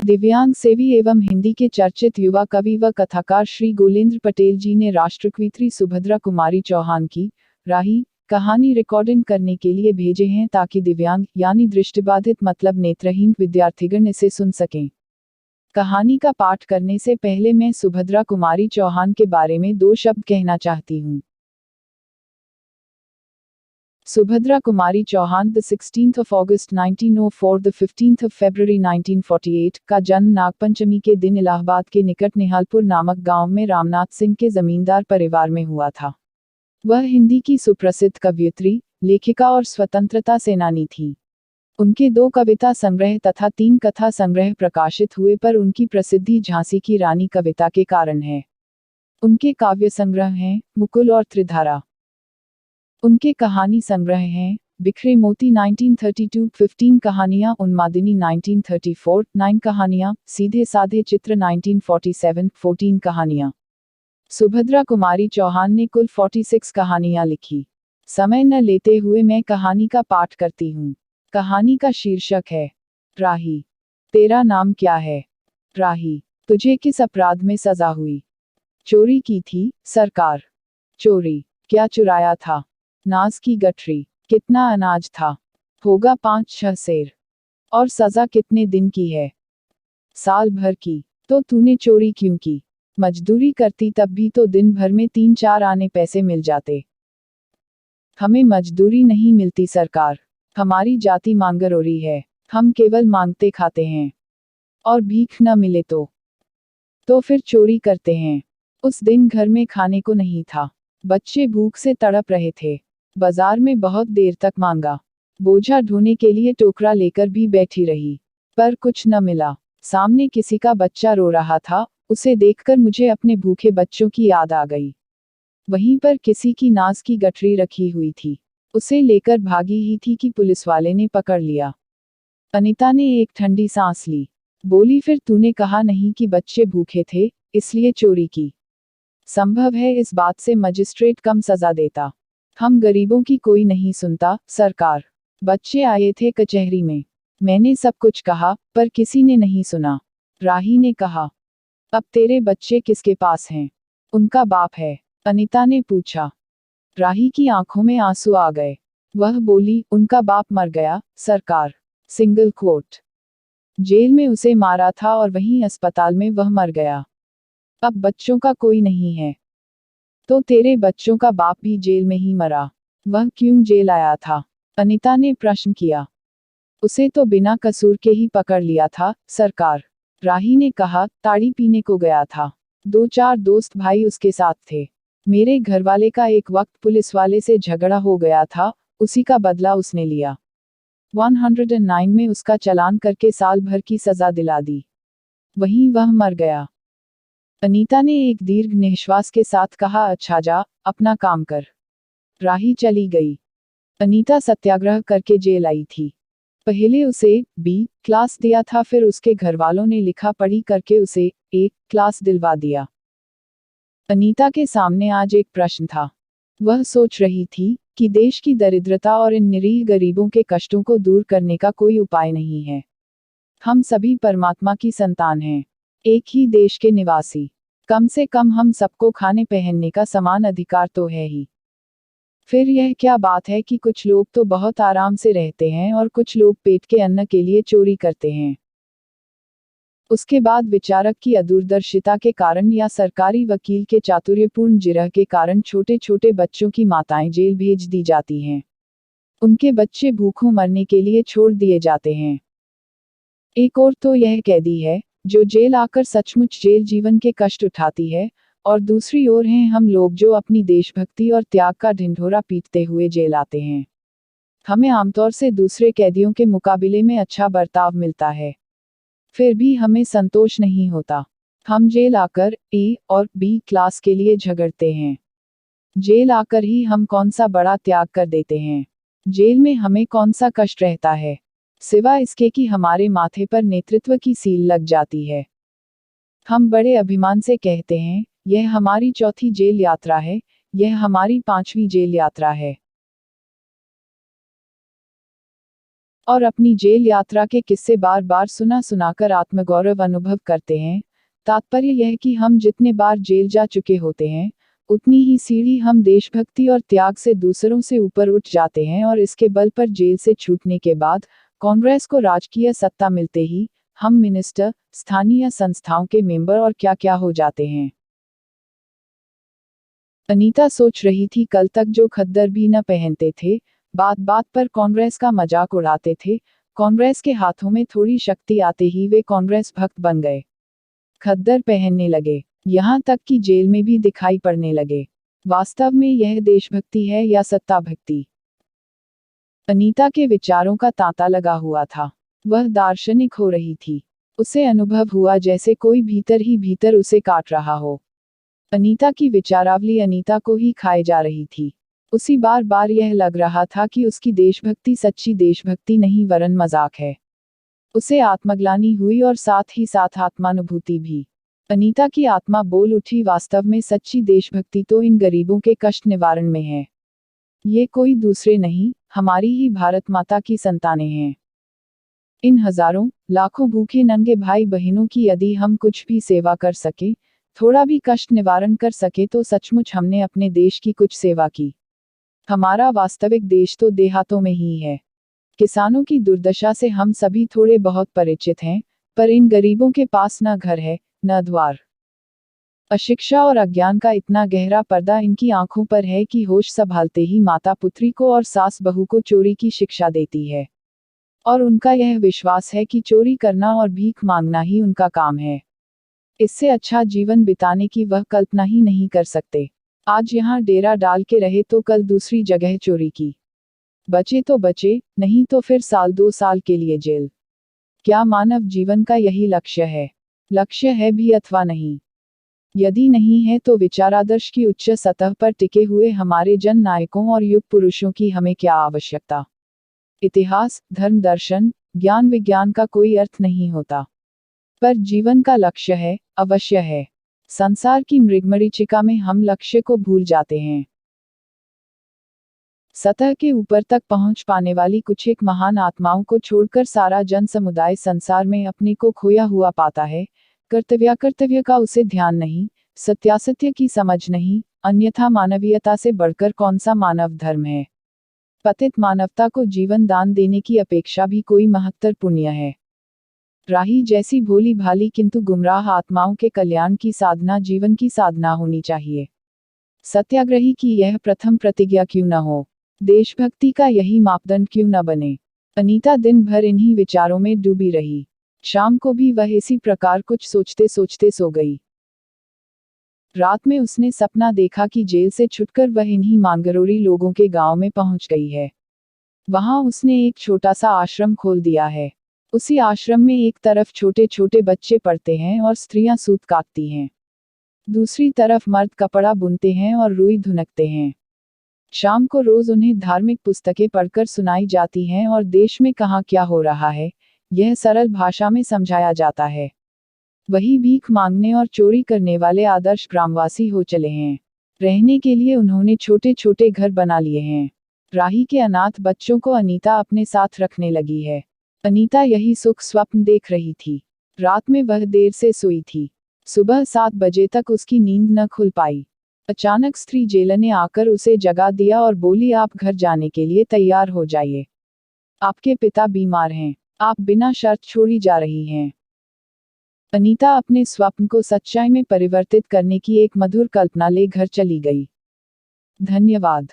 दिव्यांग सेवी एवं हिंदी के चर्चित युवा कवि व कथाकार श्री गोलेंद्र पटेल जी ने राष्ट्रकवित्री सुभद्रा कुमारी चौहान की राही कहानी रिकॉर्डिंग करने के लिए भेजे हैं ताकि दिव्यांग यानी दृष्टिबाधित मतलब नेत्रहीन विद्यार्थीगण इसे सुन सकें। कहानी का पाठ करने से पहले मैं सुभद्रा कुमारी चौहान के बारे में 2 शब्द कहना चाहती हूँ। Subhadra Kumari Chauhan the 16th of August 1904 the 15th of February 1948 का जन्म नागपंचमी के दिन इलाहाबाद के निकट निहालपुर नामक गांव में रामनाथ सिंह के जमींदार परिवार में हुआ था। वह हिंदी की सुप्रसिद्ध कवयित्री, लेखिका और स्वतंत्रता सेनानी थी। उनके 2 कविता संग्रह तथा 3 कथा संग्रह प्रकाशित हुए पर उनकी प्रसिद्धि झांसी की रानी कविता के कारण है। उनके काव्य संग्रह हैं मुकुल और त्रिधारा। उनके कहानी संग्रह हैं बिखरे मोती 1932 15 कहानियां, उन्मादिनी 1934 9 कहानियां, सीधे साधे चित्र 1947 14 कहानियां। सुभद्रा कुमारी चौहान ने कुल 46 कहानियां लिखी। समय न लेते हुए मैं कहानी का पाठ करती हूँ। कहानी का शीर्षक है राही। तेरा नाम क्या है? राही। तुझे किस अपराध में सजा हुई? चोरी की थी सरकार। चोरी। क्या चुराया था? नाज की गठरी। कितना अनाज था? होगा 5-6 सेर। और सजा कितने दिन की है? साल भर की। तो तूने चोरी क्यों की? मजदूरी करती तब भी तो दिन भर में 3-4 आने पैसे मिल जाते। हमें मजदूरी नहीं मिलती सरकार। हमारी जाति मांगरोरी है। हम केवल मांगते खाते हैं। और भीख न मिले तो फिर चोरी करते हैं। उस दिन घर में खाने को नहीं था। बच्चे भूख से तड़प रहे थे। बाजार में बहुत देर तक मांगा। बोझा ढोने के लिए टोकरा लेकर भी बैठी रही, पर कुछ न मिला। सामने किसी का बच्चा रो रहा था, उसे देखकर मुझे अपने भूखे बच्चों की याद आ गई। वहीं पर किसी की नाज की गठरी रखी हुई थी, उसे लेकर भागी ही थी कि पुलिस वाले ने पकड़ लिया। अनीता ने एक ठंडी सांस ली। बोली, फिर तूने कहा नहीं कि बच्चे भूखे थे इसलिए चोरी की? संभव है इस बात से मजिस्ट्रेट कम सजा देता। हम गरीबों की कोई नहीं सुनता सरकार। बच्चे आए थे कचहरी में। मैंने सब कुछ कहा पर किसी ने नहीं सुना। राही ने कहा, अब तेरे बच्चे किसके पास हैं? उनका बाप है, अनीता ने पूछा। राही की आंखों में आंसू आ गए। वह बोली, उनका बाप मर गया सरकार। Single quote. जेल में उसे मारा था और वहीं अस्पताल में वह मर गया। अब बच्चों का कोई नहीं है। तो तेरे बच्चों का बाप भी जेल में ही मरा। वह क्यों जेल आया था? अनीता ने प्रश्न किया। उसे तो बिना कसूर के ही पकड़ लिया था सरकार। राही ने कहा, ताड़ी पीने को गया था। 2-4 दोस्त भाई उसके साथ थे। मेरे घरवाले का एक वक्त पुलिस वाले से झगड़ा हो गया था, उसी का बदला उसने लिया। 109 में उसका चालान करके साल भर की सजा दिला दी। वहीं वह मर गया। अनीता ने एक दीर्घ निश्वास के साथ कहा, अच्छा जा, अपना काम कर। राही चली गई। अनीता सत्याग्रह करके जेल आई थी। पहले उसे बी क्लास दिया था, फिर उसके घरवालों ने लिखा पढ़ी करके उसे ए क्लास दिलवा दिया। अनीता के सामने आज एक प्रश्न था। वह सोच रही थी कि देश की दरिद्रता और इन निरीह गरीबों के कष्टों को दूर करने का कोई उपाय नहीं है। हम सभी परमात्मा की संतान हैं, एक ही देश के निवासी। कम से कम हम सबको खाने पहनने का समान अधिकार तो है ही। फिर यह क्या बात है कि कुछ लोग तो बहुत आराम से रहते हैं और कुछ लोग पेट के अन्न के लिए चोरी करते हैं। उसके बाद विचारक की अदूरदर्शिता के कारण या सरकारी वकील के चातुर्यपूर्ण जिरह के कारण छोटे छोटे बच्चों की माताएं जेल भेज दी जाती हैं। उनके बच्चे भूखों मरने के लिए छोड़ दिए जाते हैं। एक और तो यह कैदी है जो जेल आकर सचमुच जेल जीवन के कष्ट उठाती है, और दूसरी ओर हैं हम लोग जो अपनी देशभक्ति और त्याग का ढिंढोरा पीटते हुए जेल आते हैं। हमें आमतौर से दूसरे कैदियों के मुकाबले में अच्छा बर्ताव मिलता है, फिर भी हमें संतोष नहीं होता। हम जेल आकर ए और बी क्लास के लिए झगड़ते हैं। जेल आकर ही हम कौन सा बड़ा त्याग कर देते हैं। जेल में हमें कौन सा कष्ट रहता है, सिवा इसके कि हमारे माथे पर नेतृत्व की सील लग जाती है। हम बड़े अभिमान से कहते हैं, यह हमारी 4थी जेल यात्रा है, यह हमारी 5वीं जेल यात्रा है। और अपनी जेल यात्रा के किस्से बार बार सुना सुनाकर आत्मगौरव अनुभव करते हैं। तात्पर्य यह कि हम जितने बार जेल जा चुके होते हैं, उतनी ही सीढ़ी हम देशभक्ति और त्याग से दूसरों से ऊपर उठ जाते हैं, और इसके बल पर जेल से छूटने के बाद कांग्रेस को राजकीय सत्ता मिलते ही हम मिनिस्टर, स्थानीय संस्थाओं के मेंबर और क्या क्या हो जाते हैं। अनीता सोच रही थी, कल तक जो खद्दर भी न पहनते थे, बात बात पर कांग्रेस का मजाक उड़ाते थे, कांग्रेस के हाथों में थोड़ी शक्ति आते ही वे कांग्रेस भक्त बन गए, खद्दर पहनने लगे, यहाँ तक कि जेल में भी दिखाई पड़ने लगे। वास्तव में यह देशभक्ति है या सत्ता भक्ति? अनीता के विचारों का तांता लगा हुआ था। वह दार्शनिक हो रही थी। उसे अनुभव हुआ जैसे कोई भीतर ही भीतर उसे काट रहा हो। अनीता की विचारावली अनीता को ही खाए जा रही थी। उसी बार बार यह लग रहा था कि उसकी देशभक्ति सच्ची देशभक्ति नहीं वरन मजाक है। उसे आत्मग्लानि हुई और साथ ही साथ आत्मानुभूति भी। अनीता की आत्मा बोल उठी, वास्तव में सच्ची देशभक्ति तो इन गरीबों के कष्ट निवारण में है। ये कोई दूसरे नहीं, हमारी ही भारत माता की संतानें हैं। इन हजारों लाखों भूखे नंगे भाई बहनों की यदि हम कुछ भी सेवा कर सके, थोड़ा भी कष्ट निवारण कर सके, तो सचमुच हमने अपने देश की कुछ सेवा की। हमारा वास्तविक देश तो देहातों में ही है। किसानों की दुर्दशा से हम सभी थोड़े बहुत परिचित हैं, पर इन गरीबों के पास न घर है, न द्वार। अशिक्षा और अज्ञान का इतना गहरा पर्दा इनकी आंखों पर है कि होश संभालते ही माता पुत्री को और सास बहू को चोरी की शिक्षा देती है, और उनका यह विश्वास है कि चोरी करना और भीख मांगना ही उनका काम है। इससे अच्छा जीवन बिताने की वह कल्पना ही नहीं कर सकते। आज यहाँ डेरा डाल के रहे तो कल दूसरी जगह चोरी की। बचे तो बचे, नहीं तो फिर साल 2 साल के लिए जेल। क्या मानव जीवन का यही लक्ष्य है? लक्ष्य है भी अथवा नहीं? यदि नहीं है तो विचारादर्श की उच्च सतह पर टिके हुए हमारे जन नायकों और युग पुरुषों की हमें क्या आवश्यकता? इतिहास, धर्म, दर्शन, ज्ञान, विज्ञान का कोई अर्थ नहीं होता। पर जीवन का लक्ष्य है, अवश्य है। संसार की मृगमरीचिका में हम लक्ष्य को भूल जाते हैं। सतह के ऊपर तक पहुंच पाने वाली कुछ एक महान आत्माओं को छोड़कर सारा जन समुदाय संसार में अपने को खोया हुआ पाता है। कर्तव्य का उसे ध्यान नहीं, सत्यासत्य की समझ नहीं, अन्यथा मानवीयता से बढ़कर कौन सा मानव धर्म है? पतित मानवता को जीवन दान देने की अपेक्षा भी कोई महत्तर पुण्य है? राही जैसी भोली भाली किंतु गुमराह आत्माओं के कल्याण की साधना जीवन की साधना होनी चाहिए। सत्याग्रही की यह प्रथम प्रतिज्ञा क्यों न हो? देशभक्ति का यही मापदंड क्यों न बने? अनीता दिन भर इन्हीं विचारों में डूबी रही। शाम को भी वह इसी प्रकार कुछ सोचते सोचते सो गई। रात में उसने सपना देखा कि जेल से छुटकर वह इन्हीं मांगरोरी लोगों के गांव में पहुंच गई है। वहां उसने एक छोटा सा आश्रम खोल दिया है। उसी आश्रम में एक तरफ छोटे छोटे बच्चे पढ़ते हैं और स्त्रियां सूत काटती हैं, दूसरी तरफ मर्द कपड़ा बुनते हैं और रुई धुनकते हैं। शाम को रोज उन्हें धार्मिक पुस्तकें पढ़कर सुनाई जाती हैं और देश में कहाँ क्या हो रहा है, यह सरल भाषा में समझाया जाता है। वही भीख मांगने और चोरी करने वाले आदर्श ग्रामवासी हो चले हैं। रहने के लिए उन्होंने छोटे छोटे घर बना लिए हैं। राही के अनाथ बच्चों को अनीता अपने साथ रखने लगी है। अनीता यही सुख स्वप्न देख रही थी। रात में वह देर से सोई थी। सुबह 7 बजे तक उसकी नींद न खुल पाई। अचानक स्त्री जेलर ने आकर उसे जगा दिया और बोली, आप घर जाने के लिए तैयार हो जाइए। आपके पिता बीमार हैं। आप बिना शर्त छोड़ी जा रही हैं। अनीता अपने स्वप्न को सच्चाई में परिवर्तित करने की एक मधुर कल्पना ले घर चली गई। धन्यवाद।